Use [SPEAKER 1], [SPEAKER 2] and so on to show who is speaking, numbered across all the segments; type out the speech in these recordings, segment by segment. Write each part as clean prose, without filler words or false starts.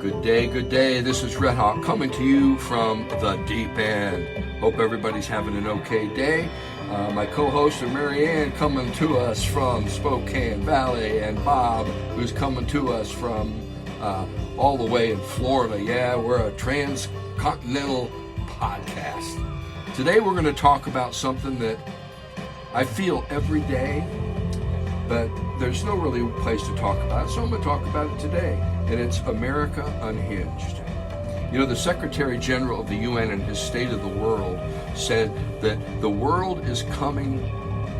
[SPEAKER 1] Good day. This is Redhawk coming to you from the deep end. Hope everybody's having an okay day. My co-host are Marianne coming to us from Spokane Valley, and Bob, who's coming to us from all the way in Florida. Yeah, we're a transcontinental podcast. Today we're going to talk about something that I feel every day, but there's no really place to talk about it, so I'm going to talk about it today, and it's America Unhinged. You know, the Secretary General of the UN in his State of the World said that the world is coming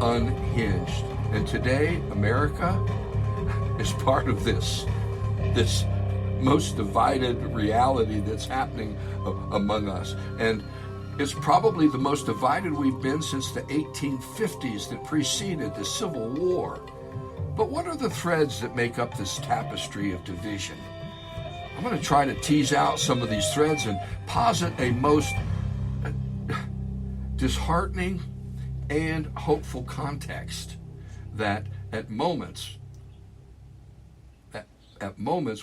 [SPEAKER 1] unhinged, and today America is part of this most divided reality that's happening among us. And it's probably the most divided we've been since the 1850s that preceded the Civil War. But what are the threads that make up this tapestry of division? I'm going to try to tease out some of these threads and posit a most disheartening and hopeful context that at moments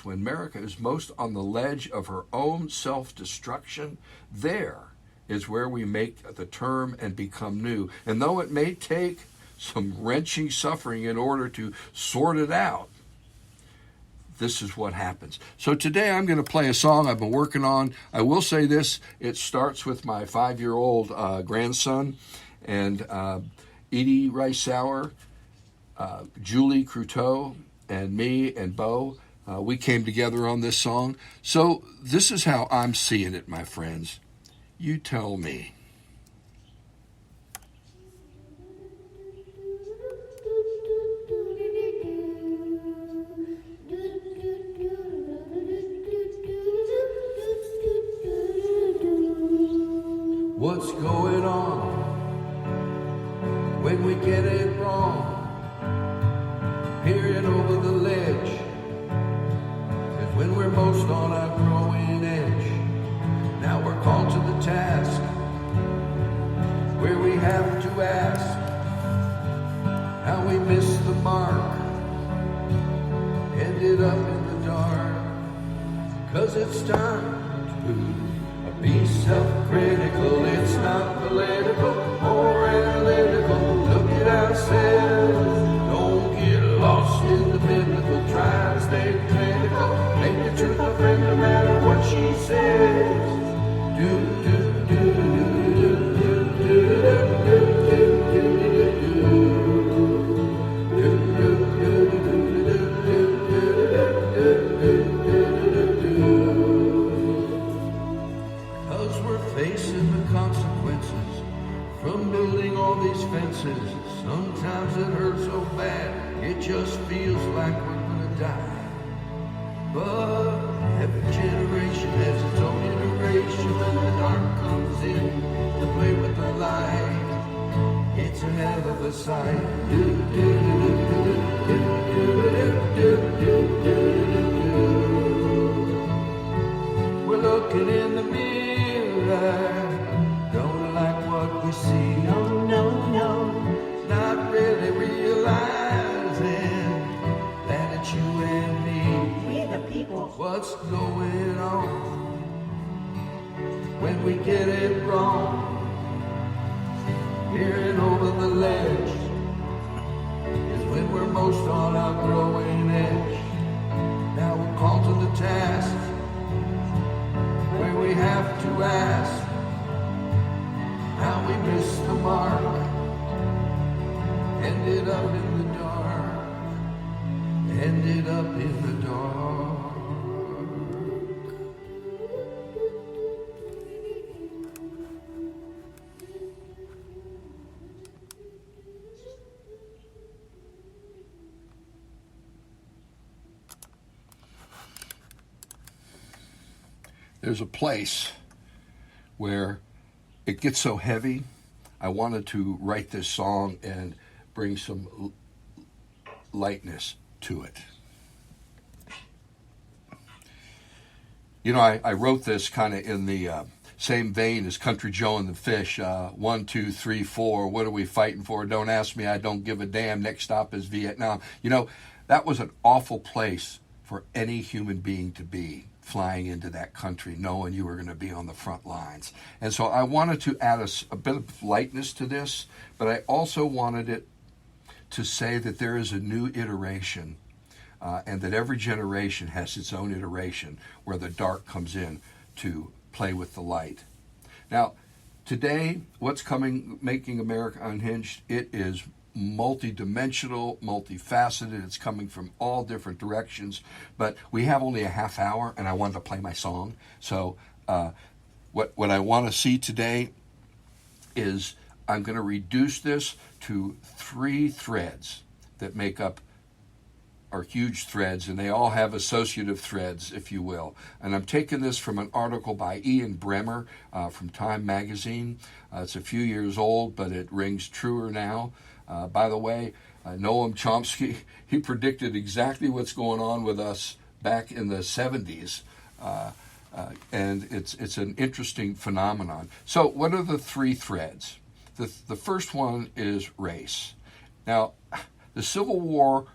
[SPEAKER 1] when America is most on the ledge of her own self-destruction, there is where we make the term and become new. And though it may take some wrenching suffering in order to sort it out, this is what happens. So today I'm going to play a song I've been working on. I will say this, it starts with my 5-year-old grandson, and Edie Rice-Sauer, Julie Cruteau, and me and Bo, we came together on this song. So this is how I'm seeing it, my friends. You tell me. What's going on when we get it wrong? Peering over the ledge is when we're most on our growing edge. Now we're called to the task where we have to ask how we missed the mark, ended up in the dark. 'Cause it's time to be self-critical. It's not political or analytical. Look at ourselves. Don't get lost in the biblical. Try to stay critical. Make the truth a friend no matter what she says. Sometimes it hurts so bad, it just feels like we're gonna die. But every generation has its own iteration. When the dark comes in to play with the light, it's a hell of a sight. We're looking in the mirror, don't like what we see. No, no, no. Not really realizing that it's you and me.
[SPEAKER 2] We the people.
[SPEAKER 1] What's going on when we get it wrong? Peering over the ledge is when we're most on our growing edge. Now we're called to the task where we have to ask how we missed the mark. Ended up in the dark, ended up in the dark. There's a place where it gets so heavy, I wanted to write this song and bring some lightness to it. You know, I wrote this kind of in the same vein as Country Joe and the Fish. 1, 2, 3, 4. What are we fighting for? Don't ask me. I don't give a damn. Next stop is Vietnam. You know, that was an awful place for any human being to be. flying into that country knowing you were going to be on the front lines. And so I wanted to add a bit of lightness to this, but I also wanted it to say that there is a new iteration, and that every generation has its own iteration where the dark comes in to play with the light. Now, today, what's making America Unhinged? It is multi-dimensional, multifaceted. It's coming from all different directions, but we have only a half hour, and I wanted to play my song. So what I want to see today is I'm going to reduce this to 3 threads that make up our huge threads, and they all have associative threads, if you will. And I'm taking this from an article by Ian Bremmer from Time Magazine. It's a few years old, but it rings truer now. By the way, Noam Chomsky, he predicted exactly what's going on with us back in the 70s, and it's an interesting phenomenon. So what are the 3 threads? The first one is race. Now, the Civil War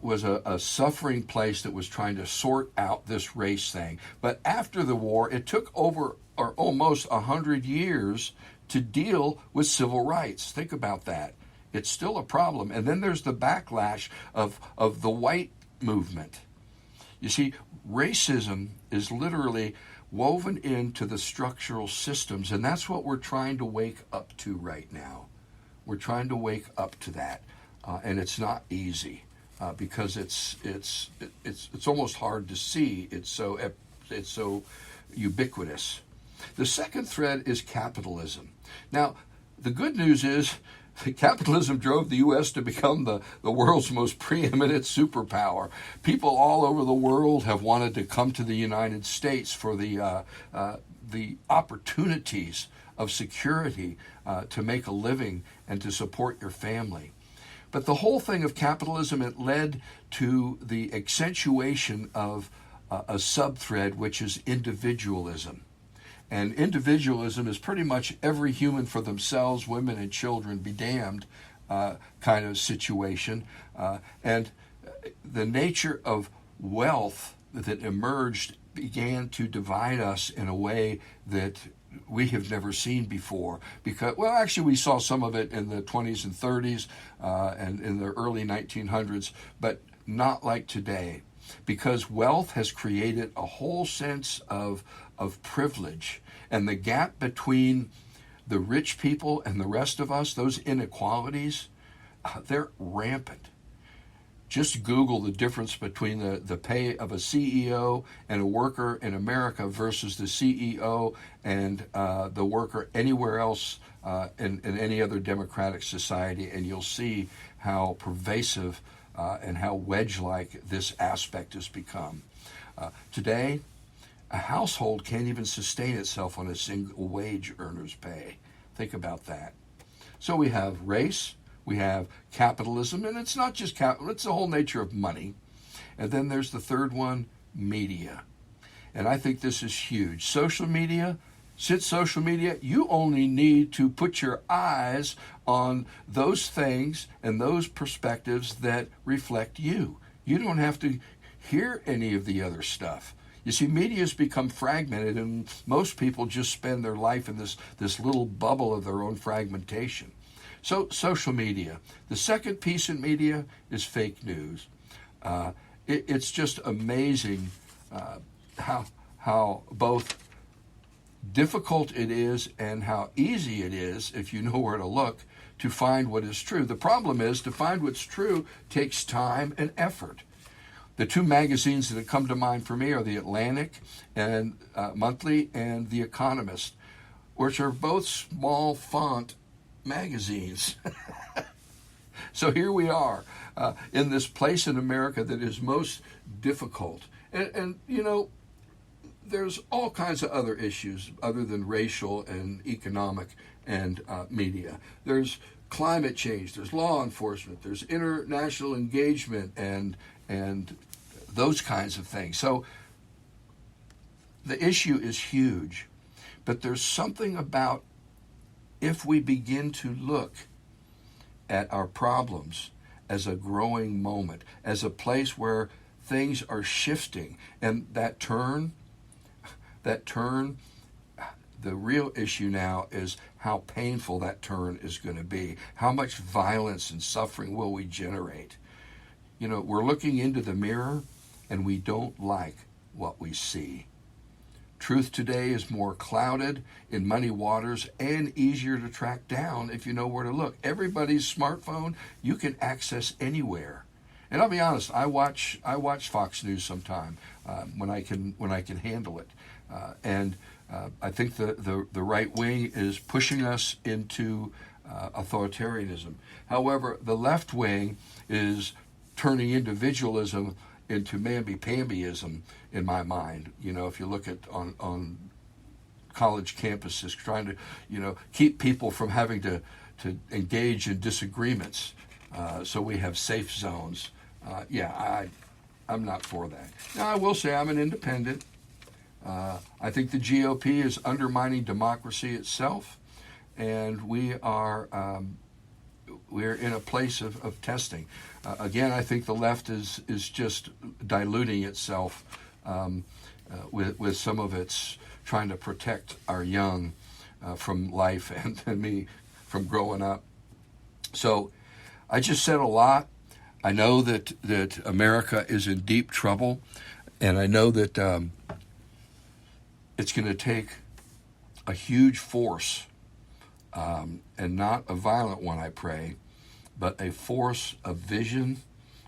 [SPEAKER 1] was a suffering place that was trying to sort out this race thing. But after the war, it took over or almost 100 years to deal with civil rights. Think about that. It's still a problem. And then there's the backlash of the white movement. You see, racism is literally woven into the structural systems, and that's what we're trying to wake up to right now. We're trying to wake up to that, and it's not easy. Because it's almost hard to see. It's so ubiquitous. The second thread is capitalism. Now, the good news is that capitalism drove the U.S. to become the world's most preeminent superpower. People all over the world have wanted to come to the United States for the opportunities of security to make a living and to support your family. But the whole thing of capitalism, it led to the accentuation of a sub-thread, which is individualism. And individualism is pretty much every human for themselves, women and children be damned kind of situation. And the nature of wealth that emerged began to divide us in a way that we have never seen before. Because, well, actually we saw some of it in the 20s and 30s and in the early 1900s, but not like today. Because wealth has created a whole sense of privilege, and the gap between the rich people and the rest of us, those inequalities, they're rampant. Just Google the difference between the pay of a CEO and a worker in America versus the CEO and the worker anywhere else in any other democratic society, and you'll see how pervasive and how wedge-like this aspect has become. Today, a household can't even sustain itself on a single wage earner's pay. Think about that. So we have race, we have capitalism, and it's not just capital, it's the whole nature of money. And then there's the third one, media. And I think this is huge. Social media, since social media, you only need to put your eyes on those things and those perspectives that reflect you. You don't have to hear any of the other stuff. You see, media has become fragmented, and most people just spend their life in this little bubble of their own fragmentation. So, social media. The second piece in media is fake news. It's just amazing how both difficult it is and how easy it is, if you know where to look, to find what is true. The problem is, to find what's true takes time and effort. The 2 magazines that have come to mind for me are The Atlantic and Monthly and The Economist, which are both small font magazines. So here we are in this place in America that is most difficult. And you know, there's all kinds of other issues other than racial and economic and media. There's climate change, there's law enforcement, there's international engagement and those kinds of things. So the issue is huge, but there's something about, if we begin to look at our problems as a growing moment, as a place where things are shifting. And that turn, the real issue now is how painful that turn is going to be. How much violence and suffering will we generate? We're looking into the mirror and we don't like what we see. Truth today is more clouded, in muddy waters, and easier to track down if you know where to look. Everybody's smartphone you can access anywhere. And I'll be honest, I watch Fox News sometime when I can handle it. And I think the right wing is pushing us into authoritarianism. However, the left wing is turning individualism into mamby-pambyism in my mind. If you look at on college campuses, trying to keep people from having to engage in disagreements, so we have safe zones. I'm not for that. Now, I will say I'm an independent. I think the GOP is undermining democracy itself, and we're in a place of testing. Again, I think the left is just diluting itself with some of its trying to protect our young from life and me from growing up. So I just said a lot. I know that America is in deep trouble, and I know that it's going to take a huge force, and not a violent one, I pray, but a force of vision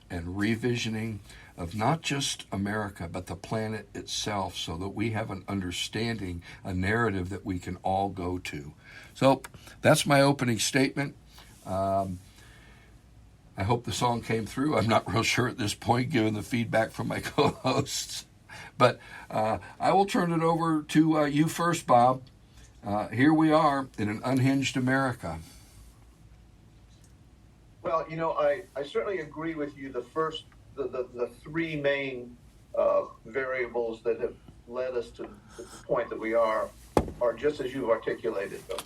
[SPEAKER 1] and revisioning of not just America, but the planet itself, so that we have an understanding, a narrative that we can all go to. So that's my opening statement. I hope the song came through. I'm not real sure at this point, given the feedback from my co-hosts. But I will turn it over to you first, Bob. Here we are in an unhinged America.
[SPEAKER 2] Well, I certainly agree with you. The three main variables that have led us to the point that we are just as you've articulated them.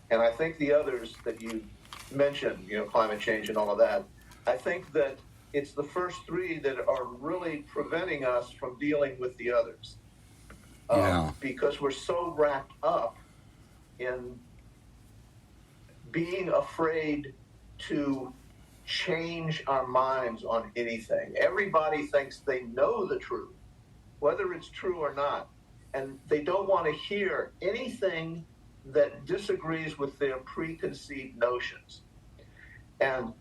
[SPEAKER 2] And I think the others that you mentioned, climate change and all of that, I think that it's the first three that are really preventing us from dealing with the others. Because we're so wrapped up in being afraid to change our minds on anything. Everybody thinks they know the truth, whether it's true or not, and they don't want to hear anything that disagrees with their preconceived notions. And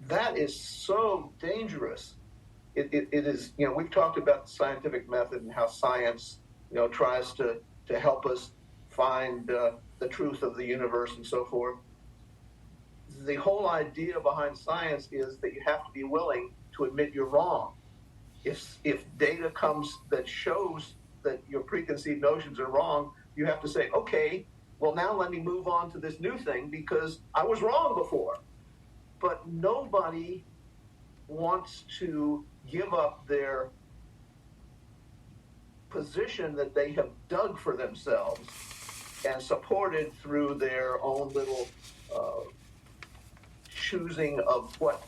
[SPEAKER 2] that is so dangerous. It is, we've talked about the scientific method and how science, tries to help us find the truth of the universe and so forth. The whole idea behind science is that you have to be willing to admit you're wrong. If data comes that shows that your preconceived notions are wrong, you have to say, okay, well, now let me move on to this new thing because I was wrong before. But nobody wants to give up their position that they have dug for themselves and supported through their own little choosing of what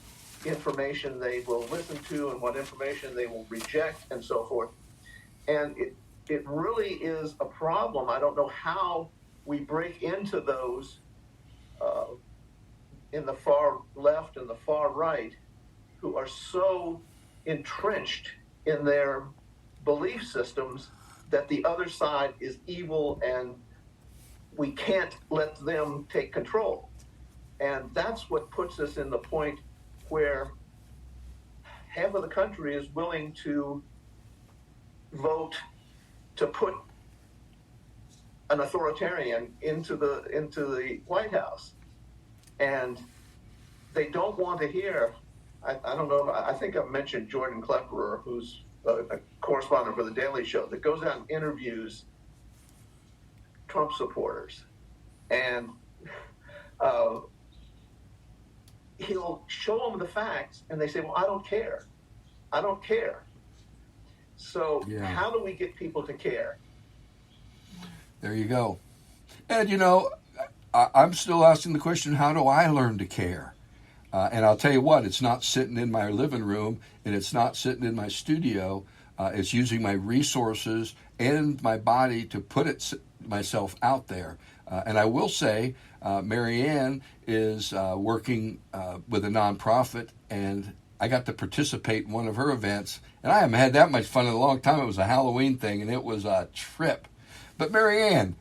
[SPEAKER 2] information they will listen to and what information they will reject and so forth. And it really is a problem. I don't know how we break into those in the far left and the far right who are so entrenched in their belief systems that the other side is evil and we can't let them take control. And that's what puts us in the point where half of the country is willing to vote to put an authoritarian into the White House. And they don't want to hear, I don't know, I think I've mentioned Jordan Klepperer, who's a correspondent for The Daily Show, that goes out and interviews Trump supporters. And he'll show them the facts, and they say, well, I don't care. I don't care. So how do we get people to care?
[SPEAKER 1] There you go. And, I'm still asking the question, how do I learn to care? And I'll tell you what, it's not sitting in my living room and it's not sitting in my studio. It's using my resources and my body to put myself out there. And I will say, Marianne is working with a nonprofit, and I got to participate in one of her events. And I haven't had that much fun in a long time. It was a Halloween thing, and it was a trip. But Marianne,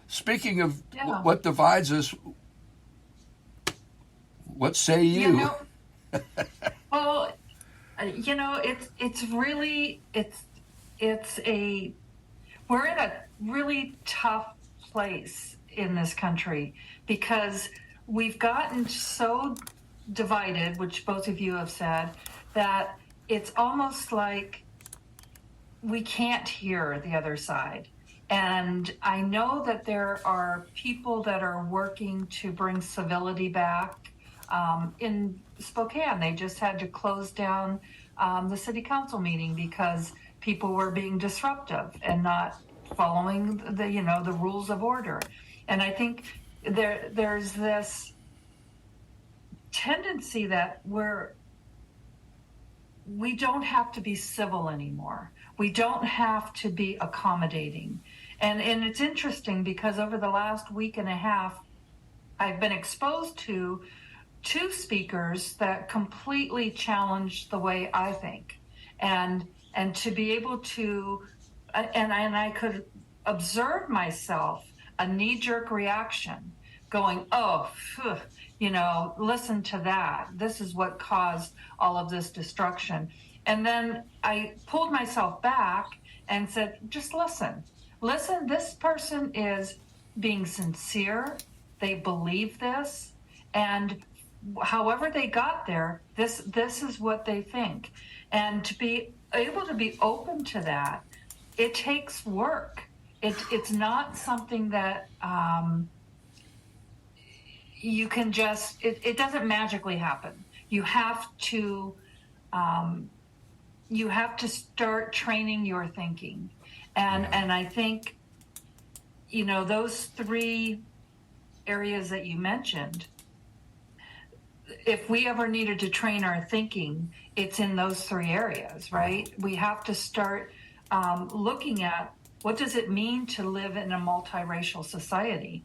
[SPEAKER 1] speaking of what divides us, what say you?
[SPEAKER 3] Well, it's really we're in a really tough place in this country because we've gotten so divided, which both of you have said, that it's almost like we can't hear the other side. And I know that there are people that are working to bring civility back. In Spokane, they just had to close down the city council meeting because people were being disruptive and not following the rules of order. And I think there's this tendency that we don't have to be civil anymore. We don't have to be accommodating. And it's interesting because over the last week and a half, I've been exposed to two speakers that completely challenged the way I think, and to be able to, and I could observe myself a knee-jerk reaction, going, listen to that. This is what caused all of this destruction. And then I pulled myself back and said, just listen. Listen, this person is being sincere. They believe this, and however they got there, this is what they think. And to be able to be open to that, it takes work. It's not something that you can just, it doesn't magically happen. You have to start training your thinking. And I think, those three areas that you mentioned, if we ever needed to train our thinking, it's in those three areas, right? We have to start looking at what does it mean to live in a multiracial society?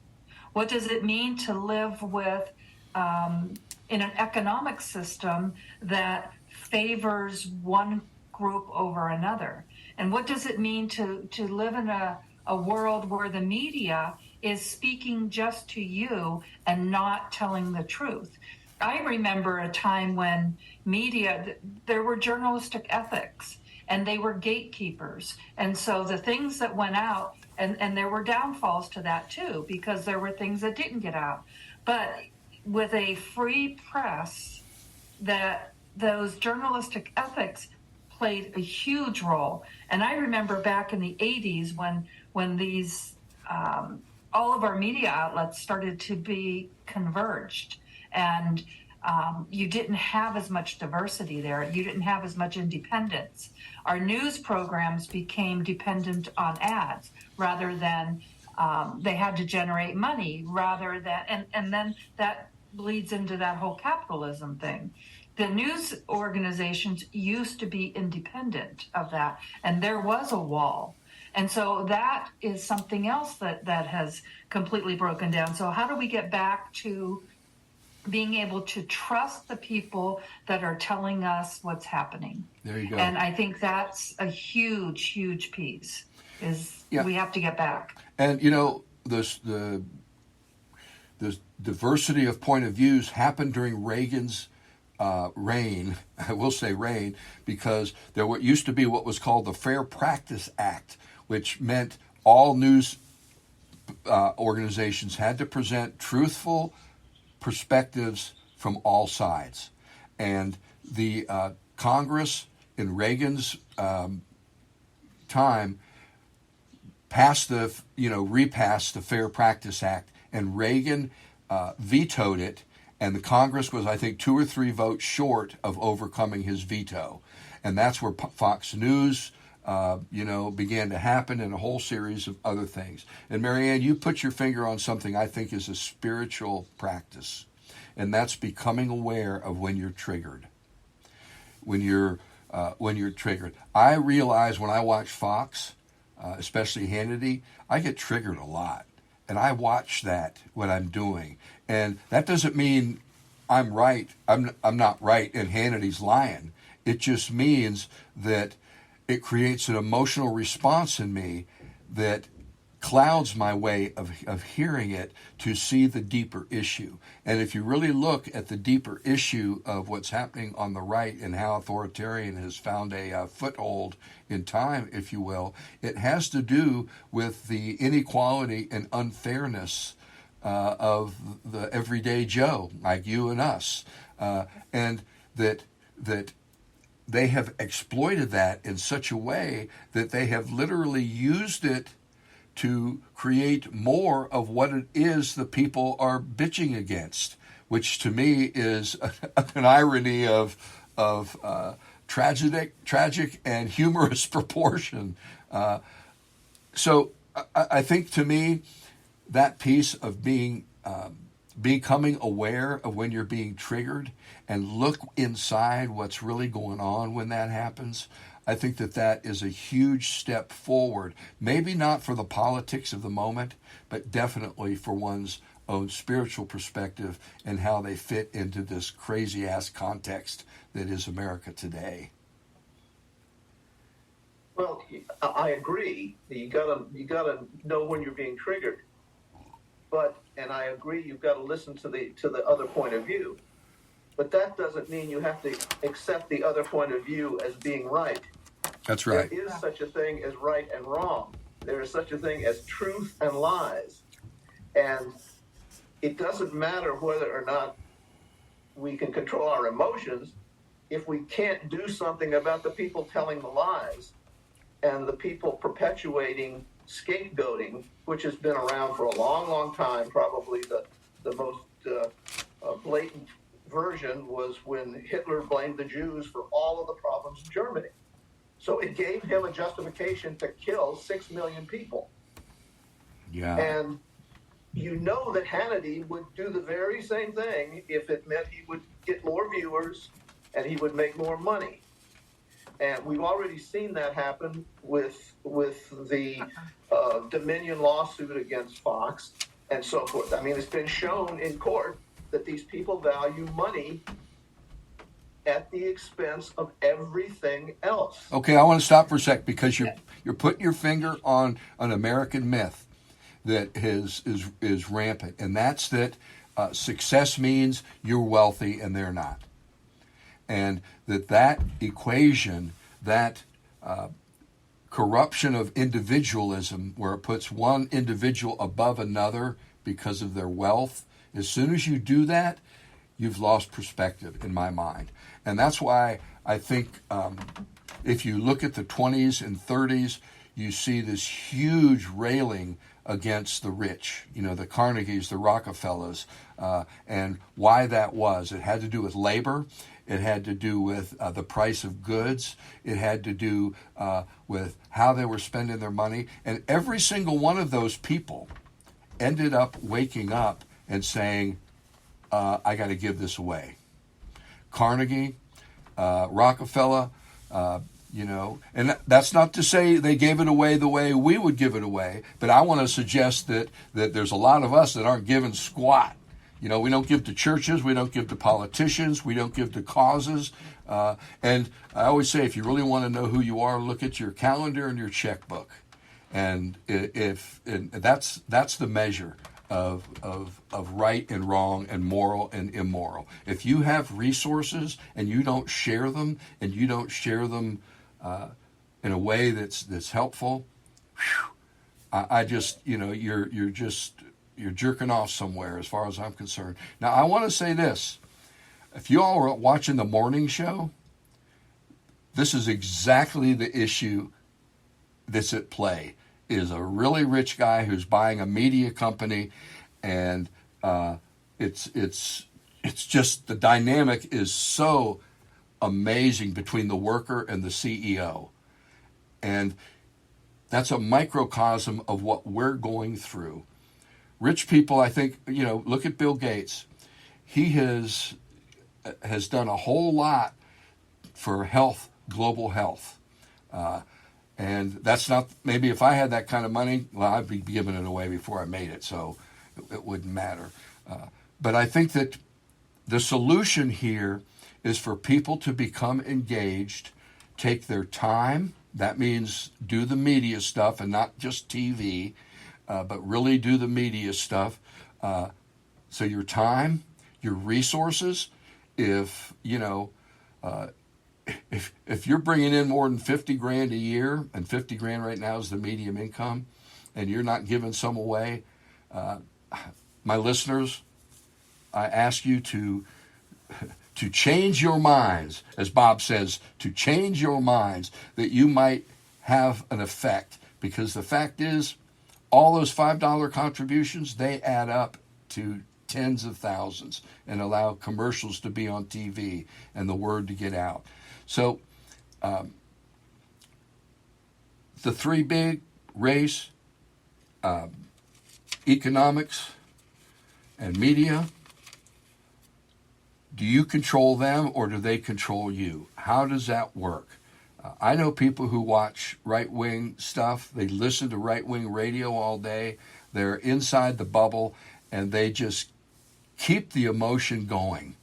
[SPEAKER 3] What does it mean to live with in an economic system that favors one group over another? And what does it mean to live in a world where the media is speaking just to you and not telling the truth? I remember a time when media, there were journalistic ethics and they were gatekeepers. And so the things that went out, and there were downfalls to that too, because there were things that didn't get out. But with a free press, that those journalistic ethics played a huge role. And I remember back in the 80s when these, all of our media outlets started to be converged. And you didn't have as much diversity there. You didn't have as much independence. Our news programs became dependent on ads rather than they had to generate money rather than, and then that bleeds into that whole capitalism thing. The news organizations used to be independent of that, and there was a wall. And so that is something else that has completely broken down. So how do we get back to being able to trust the people that are telling us what's happening?
[SPEAKER 1] There you go.
[SPEAKER 3] And I think that's a huge, huge piece, we have to get back.
[SPEAKER 1] And, the diversity of point of views happened during Reagan's reign. I will say reign, because there used to be what was called the Fair Practice Act, which meant all news organizations had to present truthful perspectives from all sides. And the Congress in Reagan's time repassed the Fair Practice Act, and Reagan vetoed it, and the Congress was, I think, 2 or 3 votes short of overcoming his veto. And that's where Fox News began to happen, and a whole series of other things. And Marianne, you put your finger on something I think is a spiritual practice. and that's becoming aware of when you're triggered. When you're triggered. I realize when I watch Fox, especially Hannity, I get triggered a lot. And I watch that, what I'm doing. And that doesn't mean I'm right. I'm not right and Hannity's lying. It just means that it creates an emotional response in me that clouds my way of hearing it to see the deeper issue. And if you really look at the deeper issue of what's happening on the right and how authoritarian has found a foothold in time, if you will, it has to do with the inequality and unfairness of the everyday Joe, like you and us, and that they have exploited that in such a way that they have literally used it to create more of what it is the people are bitching against, which to me is an irony of tragic and humorous proportion. So I think to me that piece of becoming aware of when you're being triggered and look inside what's really going on when that happens, I think that is a huge step forward. Maybe not for the politics of the moment, but definitely for one's own spiritual perspective and how they fit into this crazy-ass context that is America today.
[SPEAKER 2] Well, I agree. You gotta know when you're being triggered, and I agree you've got to listen to the other point of view. But that doesn't mean you have to accept the other point of view as being right.
[SPEAKER 1] That's right.
[SPEAKER 2] There is such a thing as right and wrong. There is such a thing as truth and lies. And it doesn't matter whether or not we can control our emotions if we can't do something about the people telling the lies and the people perpetuating scapegoating, which has been around for a long, long time. Probably the most blatant version was when Hitler blamed the Jews for all of the problems in Germany. So it gave him a justification to kill 6 million people.
[SPEAKER 1] Yeah.
[SPEAKER 2] And you know that Hannity would do the very same thing if it meant he would get more viewers and he would make more money. And we've already seen that happen with the Dominion lawsuit against Fox and so forth. I mean, it's been shown in court that these people value money at the expense of everything else.
[SPEAKER 1] Okay, I want to stop for a sec because you're putting your finger on an American myth that is rampant, and that's that success means you're wealthy and they're not. And that equation, that corruption of individualism, where it puts one individual above another because of their wealth, as soon as you do that, you've lost perspective in my mind. And that's why I think if you look at the 20s and 30s, you see this huge railing against the rich, the Carnegies, the Rockefellers, and why that was. It had to do with labor. It had to do with the price of goods. It had to do with how they were spending their money. And every single one of those people ended up waking up and saying, I got to give this away. Carnegie, Rockefeller, and that's not to say they gave it away the way we would give it away, but I want to suggest that there's a lot of us that aren't giving squat. We don't give to churches, we don't give to politicians, we don't give to causes. And I always say, if you really want to know who you are, look at your calendar and your checkbook. And that's the measure of right and wrong and moral and immoral. If you have resources and you don't share them, in a way that's helpful, I just you're jerking off somewhere as far as I'm concerned. Now I want to say this: if you all are watching the morning show, this is exactly the issue that's at play. Is a really rich guy who's buying a media company, and it's just the dynamic is so amazing between the worker and the CEO, and that's a microcosm of what we're going through. Rich people, I think, look at Bill Gates. he has done a whole lot for health, global health. And that's not, maybe if I had that kind of money, well, I'd be giving it away before I made it, so it wouldn't matter. But I think that the solution here is for people to become engaged, take their time. That means do the media stuff and not just TV, but really do the media stuff. So your time, your resources, if you're bringing in more than 50 grand a year, and 50 grand right now is the median income, and you're not giving some away, my listeners, I ask you to change your minds, as Bob says, to change your minds, that you might have an effect. Because the fact is, all those $5 contributions, they add up to tens of thousands and allow commercials to be on TV and the word to get out. So the three big: race, economics, and media. Do you control them, or do they control you? How does that work? I know people who watch right-wing stuff. They listen to right-wing radio all day. They're inside the bubble, and they just keep the emotion going.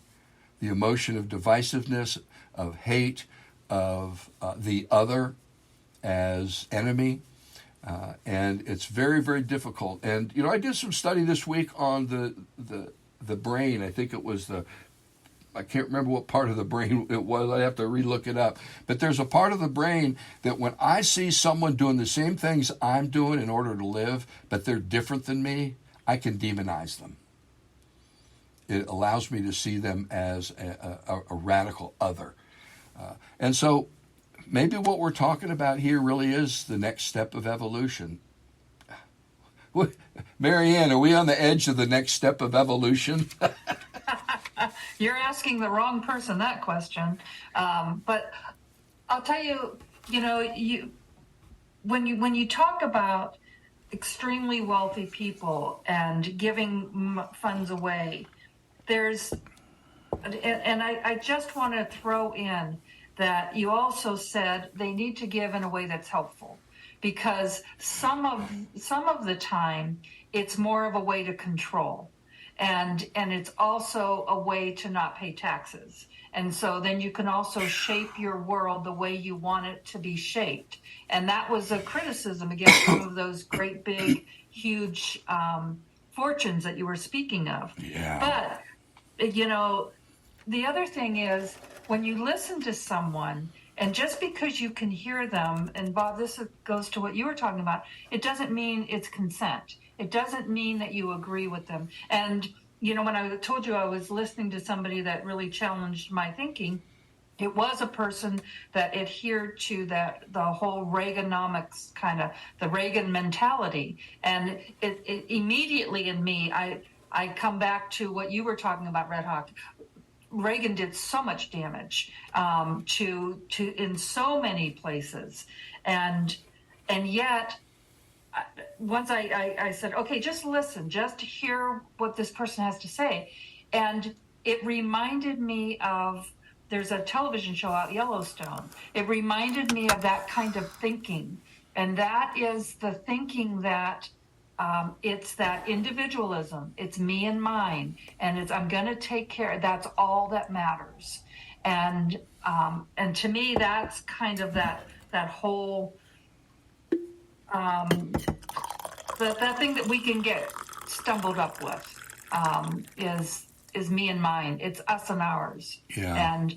[SPEAKER 1] The emotion of divisiveness, of hate, of the other as enemy. And it's very, very difficult. And, I did some study this week on the brain. I think it was I can't remember what part of the brain it was. I'd have to relook it up. But there's a part of the brain that when I see someone doing the same things I'm doing in order to live, but they're different than me, I can demonize them. It allows me to see them as a radical other. And so maybe what we're talking about here really is the next step of evolution. Marianne, are we on the edge of the next step of evolution?
[SPEAKER 3] You're asking the wrong person that question. But I'll tell you, when you talk about extremely wealthy people and giving funds away, I just want to throw in that you also said they need to give in a way that's helpful, because some of the time it's more of a way to control. And it's also a way to not pay taxes. And so then you can also shape your world the way you want it to be shaped. And that was a criticism against some of those great, big, huge fortunes that you were speaking of.
[SPEAKER 1] Yeah.
[SPEAKER 3] But, the other thing is, when you listen to someone, and just because you can hear them, and Bob, this goes to what you were talking about, it doesn't mean it's consent. It doesn't mean that you agree with them. And, when I told you I was listening to somebody that really challenged my thinking, it was a person that adhered to the whole Reaganomics kind of, the Reagan mentality. And it immediately in me, I come back to what you were talking about, Redhawk. Reagan did so much damage to in so many places. And yet, once I said, okay, just listen, just hear what this person has to say. And it reminded me of, there's a television show out, Yellowstone. It reminded me of that kind of thinking. And that is the thinking that it's that individualism. It's me and mine. And I'm going to take care. That's all that matters. And to me, that's kind of that whole... that thing that we can get stumbled up with is me and mine. It's us and ours.
[SPEAKER 1] Yeah.
[SPEAKER 3] And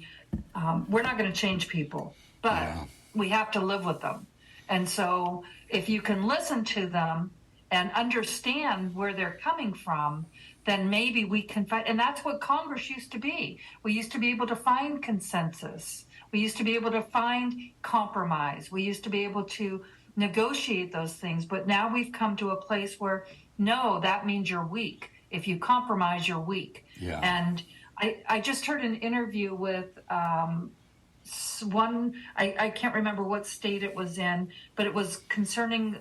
[SPEAKER 3] we're not going to change people, but we have to live with them. And so if you can listen to them and understand where they're coming from, then maybe we can fight. And that's what Congress used to be. We used to be able to find consensus. We used to be able to find compromise. We used to be able to negotiate those things. But now we've come to a place where, no, that means you're weak. If you compromise, you're weak.
[SPEAKER 1] Yeah.
[SPEAKER 3] And I just heard an interview with one, I can't remember what state it was in, but it was concerning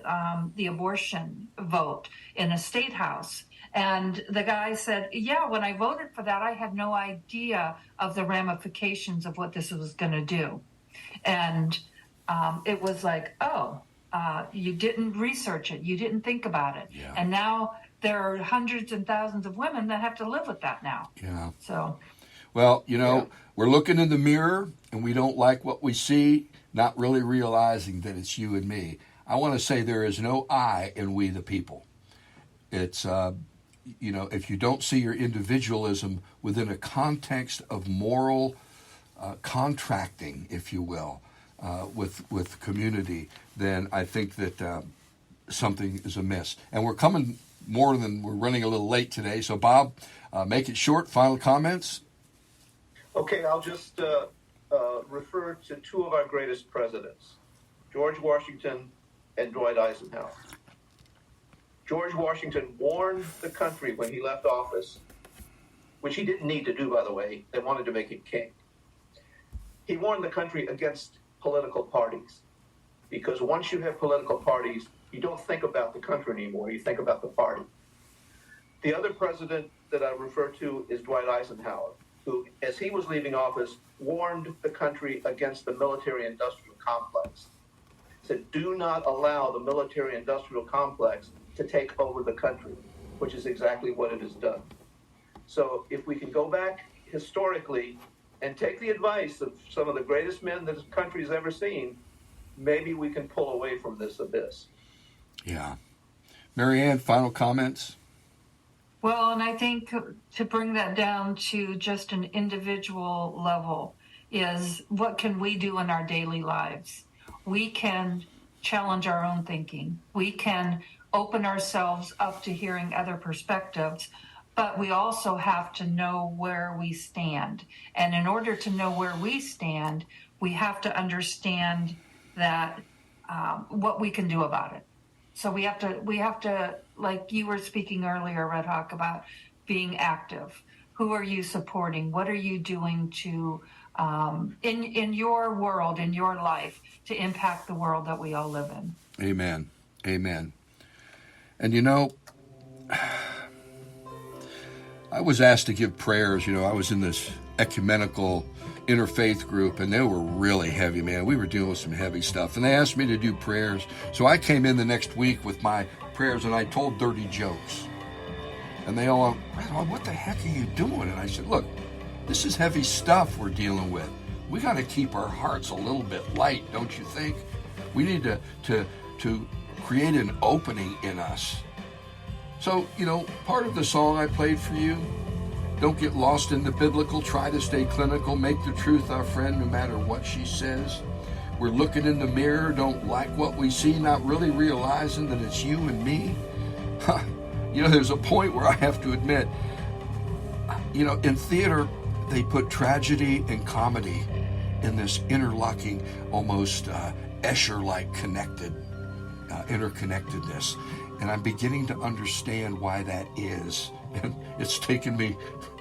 [SPEAKER 3] the abortion vote in a state house. And the guy said, yeah, when I voted for that, I had no idea of the ramifications of what this was going to do. And it was like, oh, you didn't research it. You didn't think about it.
[SPEAKER 1] Yeah.
[SPEAKER 3] And now there are hundreds and thousands of women that have to live with that now.
[SPEAKER 1] Yeah.
[SPEAKER 3] So,
[SPEAKER 1] well, we're looking in the mirror and we don't like what we see, not really realizing that it's you and me. I want to say there is no I in we the people. It's, if you don't see your individualism within a context of moral contracting, if you will, with community, then I think that something is amiss. And we're running a little late today. So, Bob, make it short. Final comments?
[SPEAKER 2] Okay, I'll just refer to two of our greatest presidents, George Washington and Dwight Eisenhower. George Washington warned the country when he left office, which he didn't need to do, by the way. They wanted to make him king. He warned the country against political parties, because once you have political parties, you don't think about the country anymore. You think about the party. The other president that I refer to is Dwight Eisenhower, who, as he was leaving office, warned the country against the military-industrial complex. He said, do not allow the military-industrial complex to take over the country, which is exactly what it has done. So if we can go back historically and take the advice of some of the greatest men that this country has ever seen, maybe we can pull away from this abyss.
[SPEAKER 1] Yeah. Mary Ann, final comments?
[SPEAKER 3] well, and I think to bring that down to just an individual level is what can we do in our daily lives? We can challenge our own thinking. We can open ourselves up to hearing other perspectives, but we also have to know where we stand. And in order to know where we stand, we have to understand that what we can do about it. So we have to, like you were speaking earlier, Redhawk, about being active. Who are you supporting? What are you doing to, in your world, in your life, to impact the world that we all live in?
[SPEAKER 1] Amen. Amen. And I was asked to give prayers. I was in this ecumenical interfaith group, and they were really heavy, man. We were dealing with some heavy stuff, and they asked me to do prayers. So I came in the next week with my prayers, and I told dirty jokes. And they all went, what the heck are you doing? And I said, look, this is heavy stuff we're dealing with. We got to keep our hearts a little bit light, don't you think? We need to create an opening in us. So, part of the song I played for you, don't get lost in the biblical, try to stay clinical, make the truth our friend no matter what she says. We're looking in the mirror, don't like what we see, not really realizing that it's you and me. There's a point where I have to admit, in theater, they put tragedy and comedy in this interlocking, almost Escher-like interconnectedness. And I'm beginning to understand why that is. And it's taken me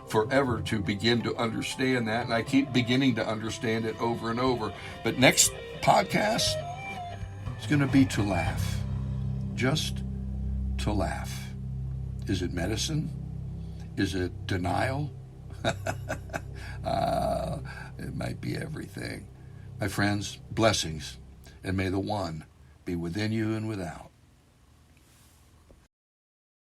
[SPEAKER 1] forever to begin to understand that, and I keep beginning to understand it over and over. But next podcast is going to be to laugh. Just to laugh. Is it medicine? Is it denial? It might be everything. My friends, blessings, and may the one be within you and without.